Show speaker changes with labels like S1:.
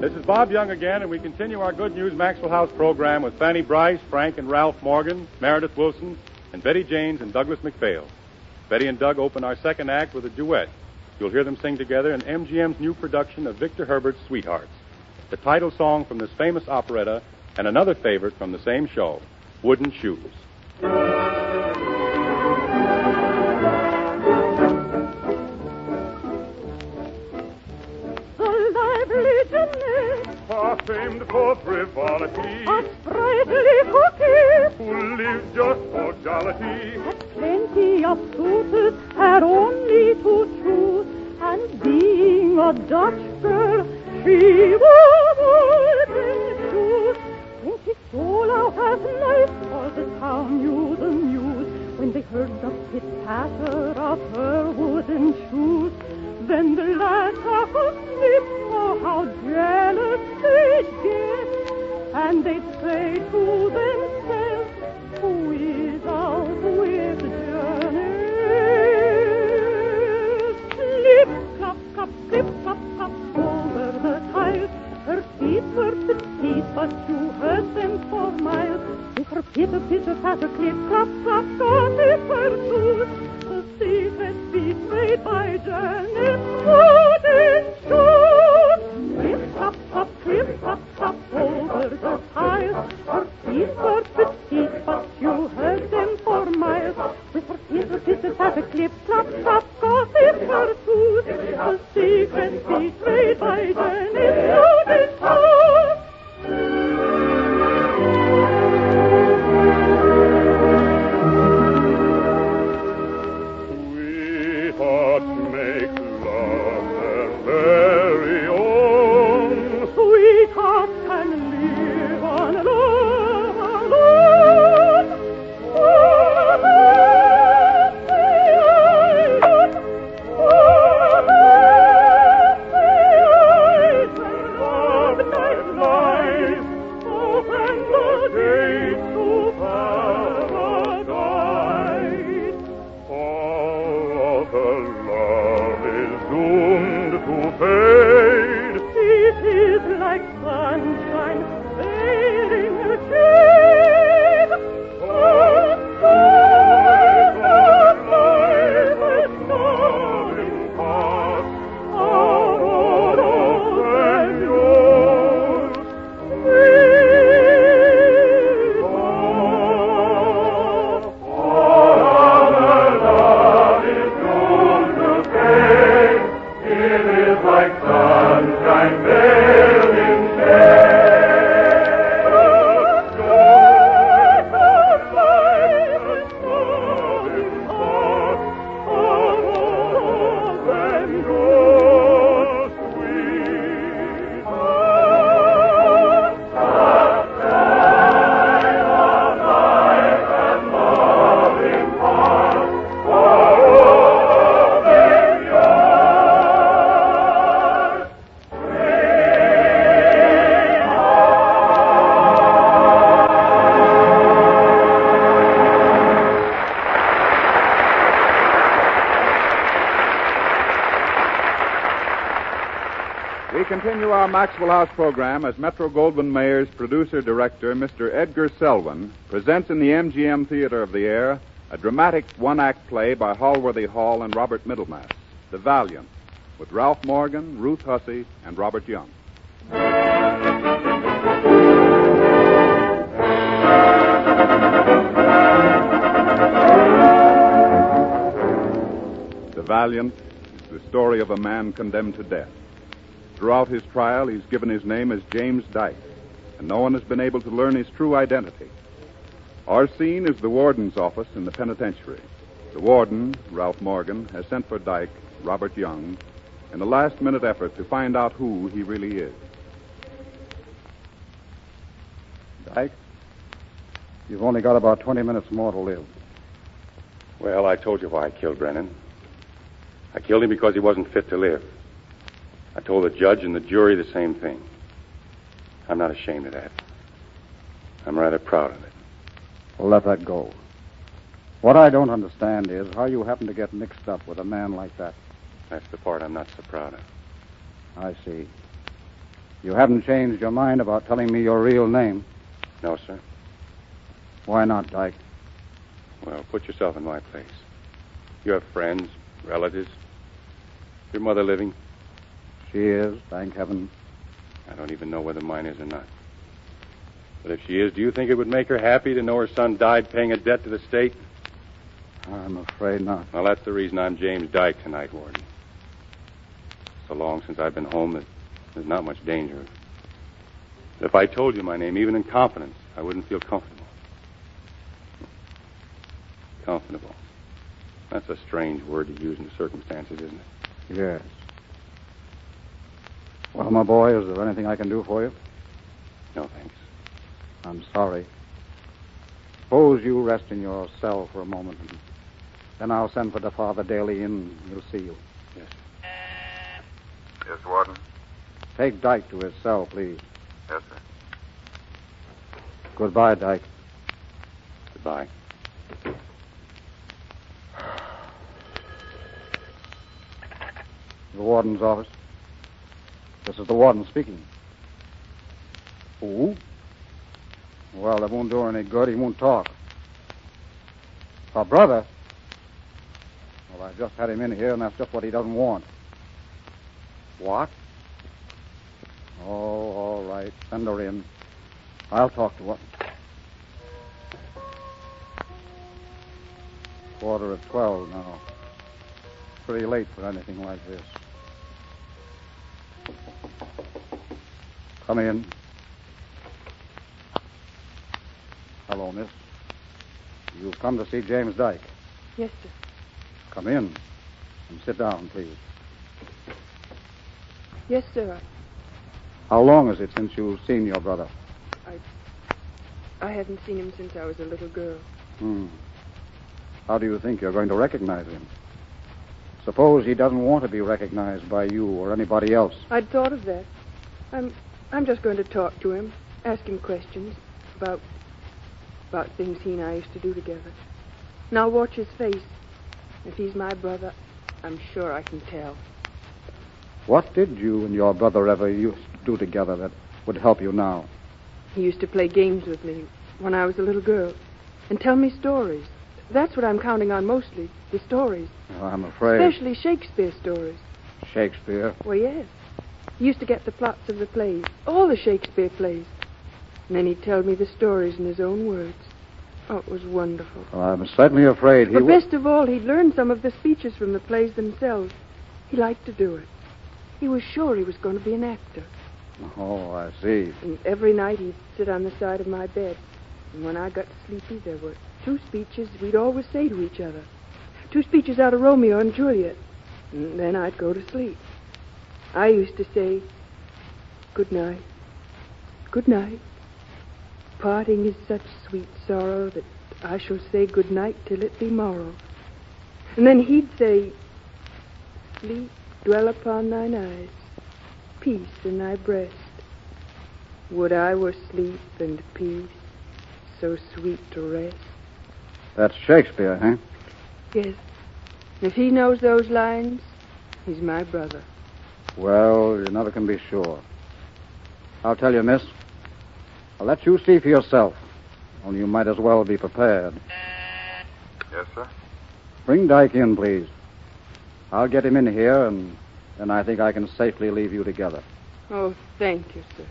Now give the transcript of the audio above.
S1: This is Bob Young again, and we continue our Good News Maxwell House program with Fanny Brice, Frank and Ralph Morgan, Meredith Wilson, and Betty Jaynes and Douglas McPhail. Betty and Doug open our second act with a duet. You'll hear them sing together in MGM's new production of Victor Herbert's Sweethearts, the title song from this famous operetta, and another favorite from the same show, Wooden Shoes.
S2: Famed for frivolity,
S3: a sprightly cookie
S2: who lived just for jollity,
S3: had plenty of suitors, had only to choose, and being a Dutch girl, she wouldn't choose. When she stole out as nice for the town news and news, when they heard the pit-patter of her wooden shoes, then the lads of a slip, oh, how jealous they'd get, and they'd say to themselves, who is out with Jaynes? Slip, slop, slop, over the tiles. Her feet were petite, but you heard them for miles. With her pitter, patter, clip, clop, clop, got it her shoes. The secret betrayed by Jaynes wooden shoes. Clip, clop, over the tiles. Her feet were petite, but you heard them for miles. With her pitter, patter, clip, clop, got it her shoes. The secret betrayed by Jaynes wooden shoes.
S4: Continue our Maxwell House program as Metro-Goldwyn-Mayer's producer-director, Mr. Edgar Selwyn, presents in the MGM Theater of the Air a dramatic one-act play by Holworthy Hall and Robert Middlemass, The Valiant, with Ralph Morgan, Ruth Hussey, and Robert Young. The Valiant is the story of a man condemned to death. Throughout his trial, he's given his name as James Dyke, and no one has been able to learn his true identity. Our scene is the warden's office in the penitentiary. The warden, Ralph Morgan, has sent for Dyke, Robert Young, in a last-minute effort to find out who he really is.
S5: Dyke, you've only got about 20 minutes more to live.
S1: Well, I told you why I killed Brennan. I killed him because he wasn't fit to live. I told the judge and the jury the same thing. I'm not ashamed of that. I'm rather proud of it.
S5: Well, let that go. What I don't understand is how you happen to get mixed up with a man like that.
S1: That's the part I'm not so proud of.
S5: I see. You haven't changed your mind about telling me your real name.
S1: No, sir.
S5: Why not, Dyke?
S1: Well, put yourself in my place. You have friends, relatives. Your mother living?
S5: She is, thank heaven.
S1: I don't even know whether mine is or not. But if she is, do you think it would make her happy to know her son died paying a debt to the state?
S5: I'm afraid not.
S1: Well, that's the reason I'm James Dyke tonight, Warden. So long since I've been home that there's not much danger. But if I told you my name, even in confidence, I wouldn't feel comfortable. Comfortable. That's a strange word to use in the circumstances, isn't it?
S5: Yes. Well, my boy, is there anything I can do for you?
S1: No, thanks.
S5: I'm sorry. Suppose you rest in your cell for a moment, and then I'll send for the Father Daly in. He'll see you.
S1: Yes.
S4: Yes, Warden?
S5: Take Dyke to his cell, please.
S4: Yes, sir.
S5: Goodbye, Dyke.
S1: Goodbye.
S5: The warden's office. This is the warden speaking. Who? Well, that won't do her any good. He won't talk. Her brother? Well, I just had him in here, and that's just what he doesn't want. What? Oh, all right. Send her in. I'll talk to her. 11:45 now. Pretty late for anything like this. Come in. Hello, miss. You've come to see James Dyke.
S6: Yes, sir.
S5: Come in and sit down, please.
S6: Yes, sir.
S5: How long is it since you've seen your brother?
S6: I haven't seen him since I was a little girl.
S5: How do you think you're going to recognize him? Suppose he doesn't want to be recognized by you or anybody else.
S6: I'd thought of that. I'm just going to talk to him, ask him questions about things he and I used to do together. And I'll watch his face. If he's my brother, I'm sure I can tell.
S5: What did you and your brother ever used to do together that would help you now?
S6: He used to play games with me when I was a little girl and tell me stories. That's what I'm counting on mostly, the stories.
S5: Well, I'm afraid.
S6: Especially Shakespeare stories.
S5: Shakespeare?
S6: Well, yes. He used to get the plots of the plays, all the Shakespeare plays. And then he'd tell me the stories in his own words. Oh, it was wonderful.
S5: Well, I'm certainly afraid he
S6: But best of all, he'd learn some of the speeches from the plays themselves. He liked to do it. He was sure he was going to be an actor.
S5: Oh, I see.
S6: And every night he'd sit on the side of my bed. And when I got sleepy, there were 2 speeches we'd always say to each other. 2 speeches out of Romeo and Juliet. And then I'd go to sleep. I used to say, "Good night. Good night. Parting is such sweet sorrow that I shall say good night till it be morrow." And then he'd say, "Sleep, dwell upon thine eyes, peace in thy breast. Would I were sleep and peace, so sweet to rest."
S5: That's Shakespeare, huh?
S6: Yes. If he knows those lines, he's my brother.
S5: Well, you never can be sure. I'll tell you, miss. I'll let you see for yourself. Only you might as well be prepared.
S4: Yes, sir.
S5: Bring Dyke in, please. I'll get him in here, and then I think I can safely leave you together.
S6: Oh, thank you, sir.